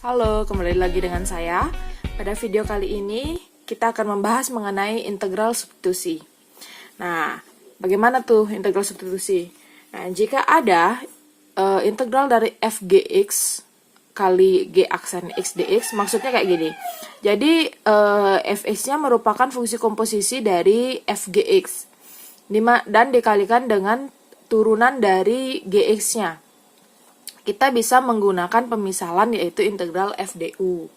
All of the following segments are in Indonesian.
Halo, kembali lagi dengan saya. Pada video kali ini, kita akan membahas mengenai integral substitusi. Nah, bagaimana tuh integral substitusi? Nah, jika ada integral dari fgx kali g aksen x dx, maksudnya kayak gini. Jadi, fx-nya merupakan fungsi komposisi dari fgx, dan dikalikan dengan turunan dari gx-nya. Kita bisa menggunakan pemisalan yaitu integral FUDU.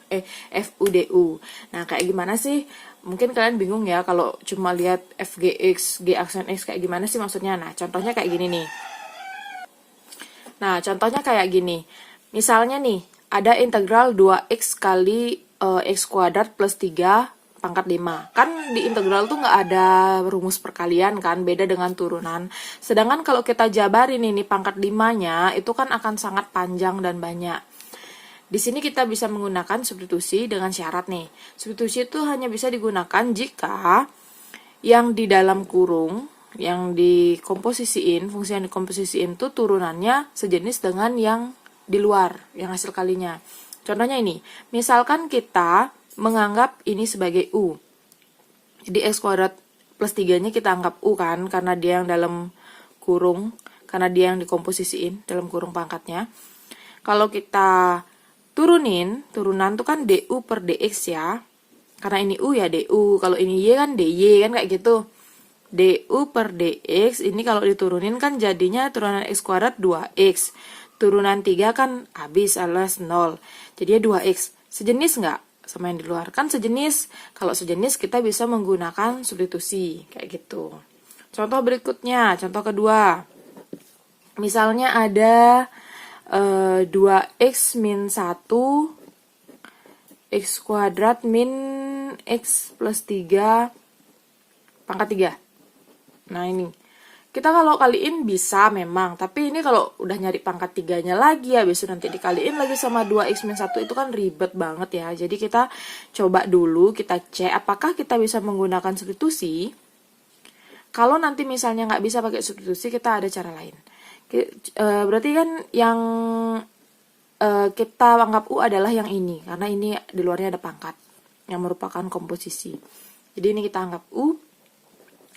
Nah, kayak gimana sih? Mungkin kalian bingung ya kalau cuma lihat fgx, g aksen x kayak gimana sih maksudnya. Nah, contohnya kayak gini nih. Nah, contohnya kayak gini. Misalnya nih, ada integral 2x kali x kuadrat plus 3 pangkat 5. Kan di integral tuh nggak ada rumus perkalian kan, beda dengan turunan. Sedangkan kalau kita jabarin ini pangkat 5-nya, itu kan akan sangat panjang dan banyak. Di sini kita bisa menggunakan substitusi dengan syarat nih. Substitusi itu hanya bisa digunakan jika yang di dalam kurung, yang dikomposisiin, fungsi yang dikomposisiin itu turunannya sejenis dengan yang di luar, yang hasil kalinya. Contohnya ini, misalkan kita menganggap ini sebagai U. Jadi x kuadrat plus 3-nya kita anggap U kan, karena dia yang dalam kurung, karena dia yang dikomposisiin dalam kurung pangkatnya. Kalau kita turunan itu kan du per dx ya. Karena ini U ya du, kalau ini y kan dy kan kayak gitu. Du per dx ini kalau diturunin kan jadinya turunan x kuadrat 2x. Turunan 3 kan habis alias 0. Jadinya 2x. Sejenis nggak sama yang di luar? Kan sejenis. Kalau sejenis kita bisa menggunakan substitusi kayak gitu. Contoh berikutnya, contoh kedua. Misalnya ada 2x min 1 x kuadrat min x plus 3 pangkat 3. Nah ini, kita kalau kaliin bisa memang, tapi ini kalau udah nyari pangkat 3-nya lagi, habis itu nanti dikaliin lagi sama 2x min 1 itu kan ribet banget ya. Jadi kita coba dulu, kita cek apakah kita bisa menggunakan substitusi. Kalau nanti misalnya nggak bisa pakai substitusi, kita ada cara lain. Berarti kan yang kita anggap U adalah yang ini, karena ini di luarnya ada pangkat yang merupakan komposisi. Jadi ini kita anggap U.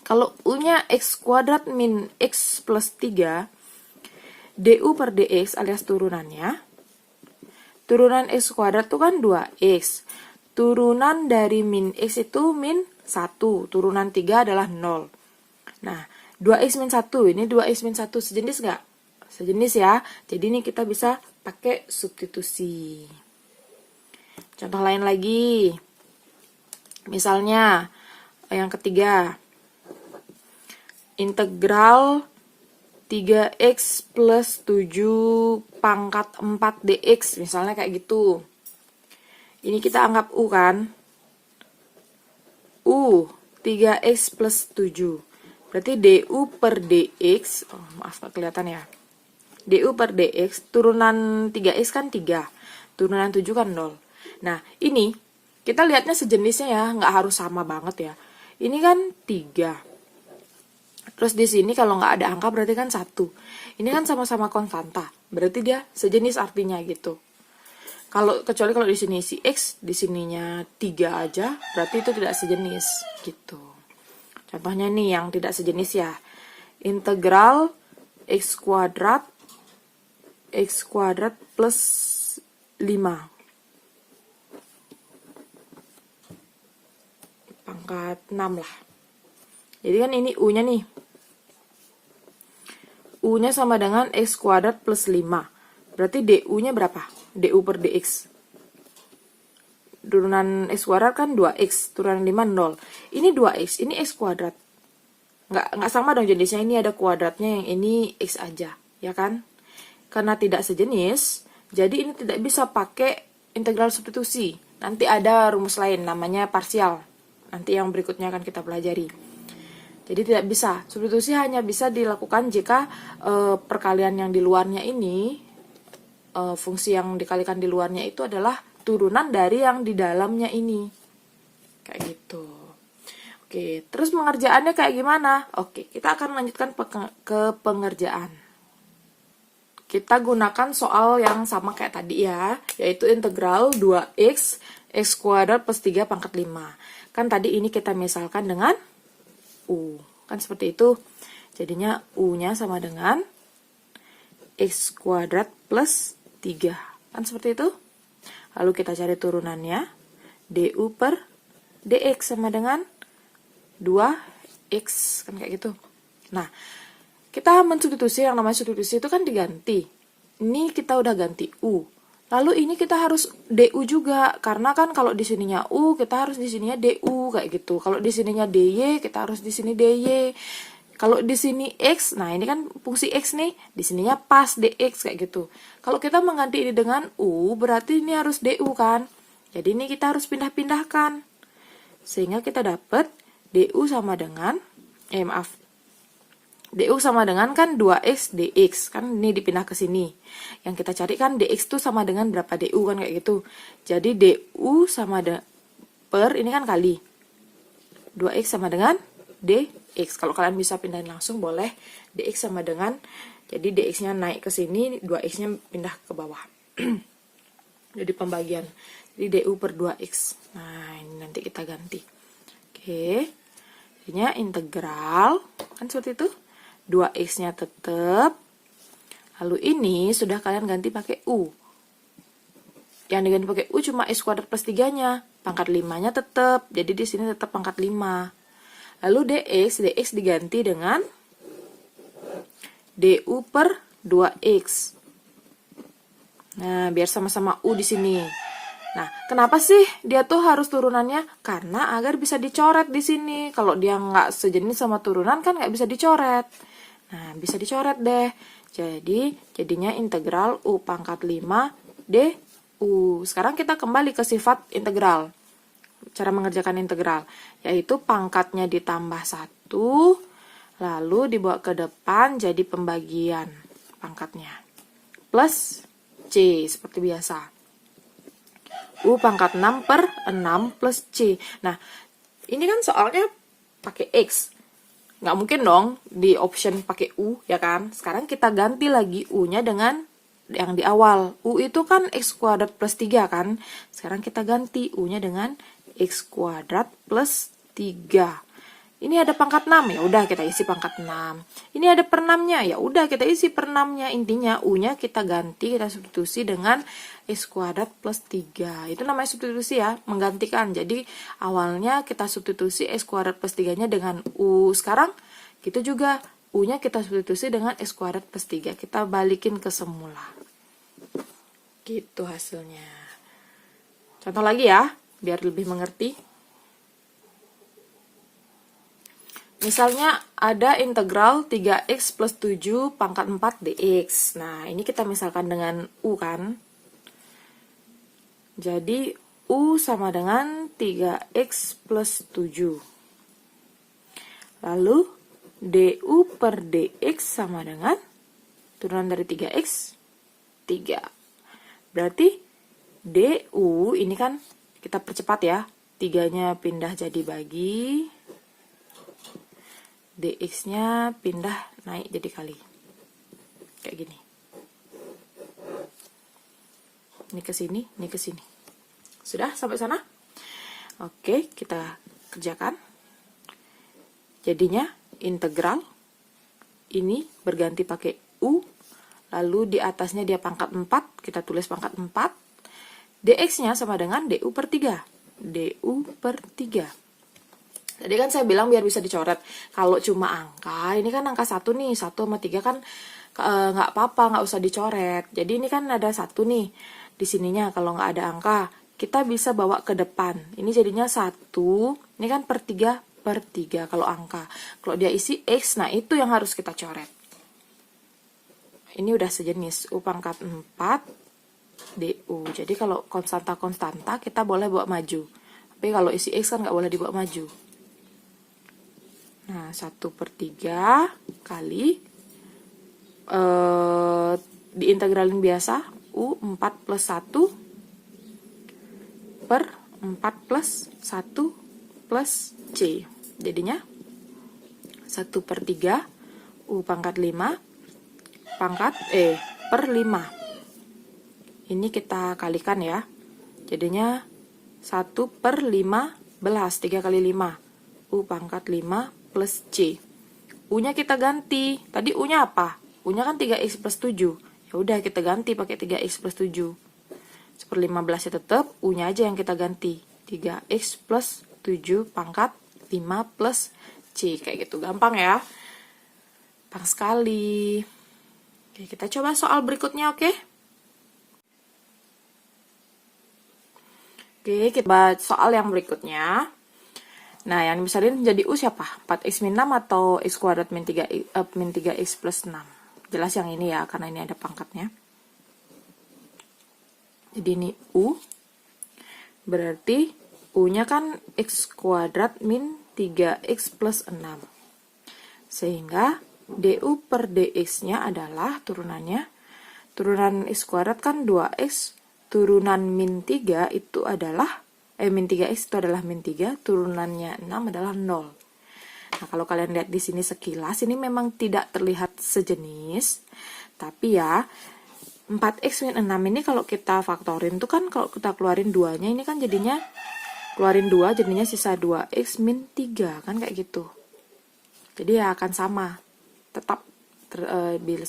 Kalau U-nya x kuadrat min x plus 3, du per dx alias turunannya, turunan x kuadrat itu kan 2x. Turunan dari min x itu min 1, turunan 3 adalah 0. Nah, 2x min 1, ini 2x min 1 sejenis nggak? Sejenis ya, jadi ini kita bisa pakai substitusi. Contoh lain lagi, misalnya yang ketiga, integral 3x plus 7 pangkat 4 dx, misalnya kayak gitu. Ini kita anggap U kan. U 3x plus 7. Berarti du per dx, maaf gak kelihatan ya. Du per dx, turunan 3x kan 3. Turunan 7 kan 0. Nah, ini kita lihatnya sejenisnya ya, nggak harus sama banget ya. Ini kan 3. Terus di sini kalau nggak ada angka berarti kan 1. Ini kan sama-sama konstanta. Berarti dia sejenis artinya gitu. Kecuali kalau di sini si x, di sininya 3 aja, berarti itu tidak sejenis gitu. Contohnya nih yang tidak sejenis ya. Integral x kuadrat plus 5. Pangkat 6 lah. Jadi kan ini U-nya nih. U-nya sama dengan x kuadrat plus 5. Berarti du-nya berapa? Du per dx. Turunan x kuadrat kan 2x. Turunan 5, 0. Ini 2x, ini x kuadrat. Nggak sama dong jenisnya. Ini ada kuadratnya, yang ini x aja. Ya kan? Karena tidak sejenis, jadi ini tidak bisa pakai integral substitusi. Nanti ada rumus lain, namanya parsial. Nanti yang berikutnya akan kita pelajari. Jadi tidak bisa. Substitusi hanya bisa dilakukan jika perkalian yang di luarnya ini, fungsi yang dikalikan di luarnya itu adalah turunan dari yang di dalamnya ini. Kayak gitu. Oke, terus pengerjaannya kayak gimana? Oke, kita akan lanjutkan ke pengerjaan. kita gunakan soal yang sama kayak tadi ya, yaitu integral 2x x kuadrat plus 3 pangkat 5. Kan tadi ini kita misalkan dengan u. Kan seperti itu. Jadinya u-nya sama dengan x kuadrat plus 3. Kan seperti itu. Lalu kita cari turunannya. du per dx sama dengan 2x. Kan kayak gitu. Nah, kita mensubstitusi, yang namanya substitusi itu kan diganti. Ini kita udah ganti u. Lalu ini kita harus du juga, karena kan kalau di sininya u, kita harus di sininya du kayak gitu. Kalau di sininya dy, kita harus di sini dy. Kalau di sini x, nah ini kan fungsi x nih, di sininya pas dx kayak gitu. Kalau kita mengganti ini dengan u, berarti ini harus du kan. Jadi ini kita harus pindah-pindahkan. Sehingga kita dapat du sama dengan du sama dengan kan 2x dx, kan ini dipindah ke sini. Yang kita cari kan dx itu sama dengan berapa du kan kayak gitu. Jadi du sama per ini kan kali 2x sama dengan dx. Kalau kalian bisa pindahin langsung boleh, dx sama dengan, jadi dx-nya naik ke sini, 2x-nya pindah ke bawah. Jadi pembagian. Jadi du per 2x. Nah, ini nanti kita ganti. Oke. Jadinya integral kan seperti itu. 2x-nya tetap. Lalu ini sudah kalian ganti pakai u. Yang diganti pakai u cuma x kuadrat plus 3-nya. Pangkat 5-nya tetap. Jadi di sini tetap pangkat 5. Lalu dx diganti dengan du per 2x. Nah, biar sama-sama u di sini. Nah, kenapa sih dia tuh harus turunannya? Karena agar bisa dicoret di sini. Kalau dia nggak sejenis sama turunan kan nggak bisa dicoret. Nah, bisa dicoret deh. Jadi, jadinya integral u pangkat 5 du. Sekarang kita kembali ke sifat integral. Cara mengerjakan integral. Yaitu pangkatnya ditambah 1, lalu dibawa ke depan jadi pembagian pangkatnya. Plus C, seperti biasa. U pangkat 6 per 6 plus C. Nah, ini kan soalnya pakai X. Nggak mungkin dong di option pakai U, ya kan? Sekarang kita ganti lagi U-nya dengan yang di awal. U itu kan X kuadrat plus 3 kan? Sekarang kita ganti U-nya dengan X kuadrat plus 3. Ini ada pangkat 6, ya udah kita isi pangkat 6. Ini ada per 6-nya, ya udah kita isi per 6-nya. Intinya U-nya kita ganti, kita substitusi dengan X kuadrat plus 3. Itu namanya substitusi ya, menggantikan. Jadi awalnya kita substitusi X kuadrat plus 3-nya dengan U. Sekarang gitu juga U-nya kita substitusi dengan X kuadrat plus 3. Kita balikin ke semula. Gitu hasilnya. Contoh lagi ya, biar lebih mengerti. Misalnya ada integral 3x plus 7 pangkat 4 dx. Nah, ini kita misalkan dengan u kan. Jadi, u sama dengan 3x plus 7. Lalu, du per dx sama dengan turunan dari 3x, 3. Berarti, du ini kan kita percepat ya. 3-nya pindah jadi bagi. dx-nya pindah naik jadi kali. Kayak gini. Ini ke sini, ini ke sini. Sudah sampai sana? Oke, kita kerjakan. Jadinya integral ini berganti pakai u, lalu di atasnya dia pangkat 4, kita tulis pangkat 4. dx-nya sama dengan du per 3. du per 3. Tadi kan saya bilang biar bisa dicoret. Kalau cuma angka, ini kan angka 1 nih, 1 sama 3 kan nggak apa-apa, nggak usah dicoret. Jadi ini kan ada 1 nih, di sininya kalau nggak ada angka, kita bisa bawa ke depan. Ini jadinya 1, ini kan per 3 per 3 kalau angka. Kalau dia isi X, nah itu yang harus kita coret. Ini udah sejenis, U pangkat 4, DU. Jadi kalau konstanta-konstanta kita boleh bawa maju. Tapi kalau isi X kan nggak boleh dibawa maju. Nah, 1/3 kali diintegralin biasa, U 4 plus 1 per 4 plus 1 plus C. Jadinya 1/3 U pangkat 5 pangkat per 5. Ini kita kalikan ya. Jadinya 1 per 15, 3 kali 5. U pangkat 5 plus C. U-nya kita ganti. Tadi U-nya apa? U-nya kan 3X plus 7. Ya udah kita ganti pakai 3X plus 7. 1/15 ya tetap, U-nya aja yang kita ganti. 3X plus 7 pangkat 5 plus C. Kayak gitu, gampang ya. Gampang sekali. Oke, kita coba soal berikutnya, oke? Oke, kita bahas soal yang berikutnya. Nah, yang misalnya jadi U siapa? 4X min 6 atau X kuadrat min 3X plus 6? Jelas yang ini ya, karena ini ada pangkatnya. Jadi ini U. Berarti U-nya kan X kuadrat min 3X plus 6. Sehingga DU per DX-nya adalah turunannya. Turunan X kuadrat kan 2X. Turunan min 3 itu adalah min 3x itu adalah min 3, turunannya 6 adalah 0. Nah, kalau kalian lihat di sini sekilas, ini memang tidak terlihat sejenis. Tapi ya, 4x min 6 ini kalau kita faktorin itu kan, kalau kita keluarin 2-nya, ini kan jadinya, keluarin 2 jadinya sisa 2x min 3, kan kayak gitu. Jadi ya akan sama, tetap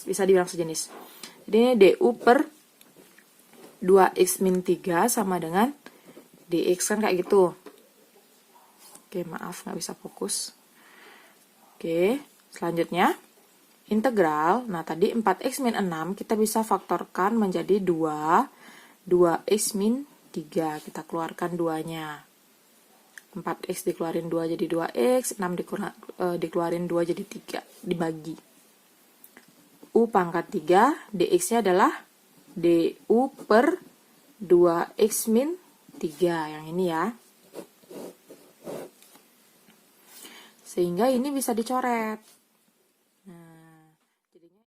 bisa dibilang sejenis. Jadi ini DU per 2x min 3 sama dengan dx kan kayak gitu. Oke, maaf nggak bisa fokus. Oke, selanjutnya integral. Nah, tadi 4x min 6 kita bisa faktorkan menjadi 2x min 3. Kita keluarkan 2-nya. 4x dikeluarin 2 jadi 2x, 6 dikeluarin 2 jadi 3, dibagi. U pangkat 3, dx-nya adalah du per 2x min 3, yang ini ya. Sehingga ini bisa dicoret.